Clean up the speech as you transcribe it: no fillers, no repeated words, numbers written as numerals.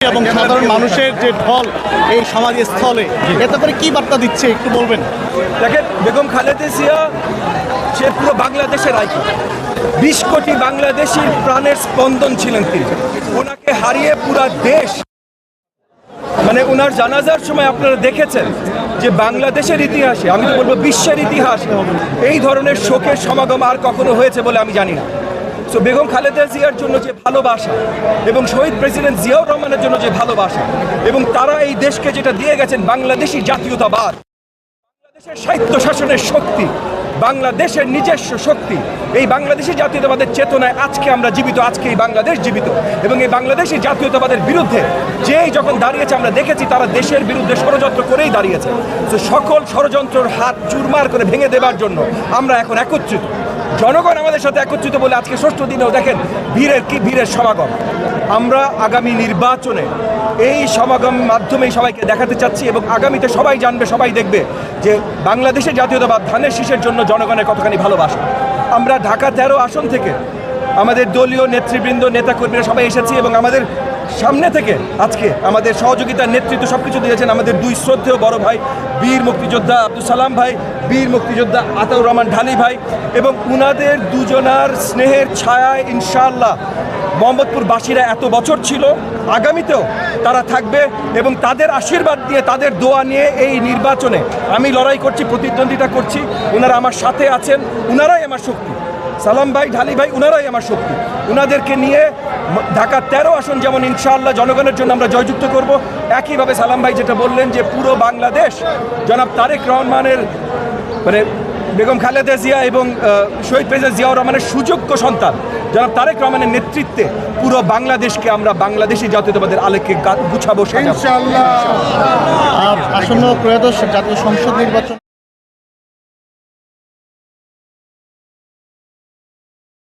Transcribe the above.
এবং সাধারণ মানুষের যে ঢল এই সমাজস্থলে এতে করে কি বার্তা দিচ্ছে একটু বলবেন। দেখেন, বেগম খালেদা জিয়া সে পুরো বাংলাদেশের আইকন, 20 কোটি বাংলাদেশির প্রাণের স্পন্দন ছিলেন তিনি। ওনাকে হারিয়ে পুরা দেশ, মানে ওনার জানাজার সময় আপনারা দেখেছেন যে বাংলাদেশের ইতিহাসে, আমি তো বলবো বিশ্বের ইতিহাস, এই ধরনের শোকের সমাগম আর কখনো হয়েছে বলে আমি জানি না। সো বেগম খালেদা জিয়ার জন্য যে ভালোবাসা এবং শহীদ প্রেসিডেন্ট জিয়াউর রহমানের জন্য যে ভালোবাসা এবং তারা এই দেশকে যেটা দিয়ে গেছেন, বাংলাদেশি জাতীয়তাবাদ, বাংলাদেশের সাহিত্য শাসনের শক্তি, বাংলাদেশের নিজস্ব শক্তি, এই বাংলাদেশি জাতীয়তাবাদের চেতনায় আজকে আমরা জীবিত, আজকে এই বাংলাদেশ জীবিত। এবং এই বাংলাদেশি জাতীয়তাবাদের বিরুদ্ধে যেই যখন দাঁড়িয়েছে আমরা দেখেছি তারা দেশের বিরুদ্ধে ষড়যন্ত্র করেই দাঁড়িয়েছে। তো সকল ষড়যন্ত্রের হাত চুরমার করে ভেঙে দেবার জন্য আমরা এখন একত্রিত, জনগণ আমাদের সাথে একত্রিত বলে আজকে 6ষ্ঠ দিনেও দেখেন ভিড়ের সমাগম। আমরা আগামী নির্বাচনে এই সমাগম মাধ্যমেই সবাইকে দেখাতে চাচ্ছি এবং আগামীতে সবাই জানবে, সবাই দেখবে যে বাংলাদেশের জাতীয়তাবাদ ধানের শীষের জন্য জনগণের কতখানি ভালোবাসা। আমরা ঢাকা 13 আসন থেকে আমাদের দলীয় নেতৃবৃন্দ, নেতাকর্মীরা সবাই এসেছি এবং আমাদের সামনে থেকে আজকে আমাদের সহযোগিতার নেতৃত্ব সব কিছু দিয়েছেন আমাদের দুই শ্রদ্ধেয় বড় ভাই, বীর মুক্তিযোদ্ধা আব্দুল সালাম ভাই, বীর মুক্তিযোদ্ধা আতাউর রহমান ঢালি ভাই, এবং উনাদের দুজনার স্নেহের ছায়ায় ইনশাআল্লাহ মোহাম্মদপুরবাসীরা এত বছর ছিল, আগামীতেও তারা থাকবে এবং তাদের আশীর্বাদ দিয়ে, তাদের দোয়া নিয়ে এই নির্বাচনে আমি লড়াই করছি, প্রতিদ্বন্দ্বিতা করছি। ওনারা আমার সাথে আছেন, ওনারাই আমার শক্তি। সালাম ভাই, ঢালি ভাই, ওনারাই আমার শক্তি। ওনাদেরকে নিয়ে ঢাকা 13 আসন যেমন ইনশাআল্লাহ জনগণের জন্য আমরা জয়যুক্ত করব, একইভাবে সালাম ভাই যেটা বললেন যে পুরো বাংলাদেশ জনাব তারেক রহমানের, মানে বেগম খালেদা জিয়া এবং শহীদ প্রেসিডেন্ট জিয়াউর রহমানের সুযোগ্য সন্তান জনাব তারেক রহমানের নেতৃত্বে পুরো বাংলাদেশকে আমরা বাংলাদেশি জাতীয়তাবাদের আলোকে গুছাবো। ইনশাআল্লাহ আসন্ন ত্রয়োদশ জাতীয় সংসদ নির্বাচন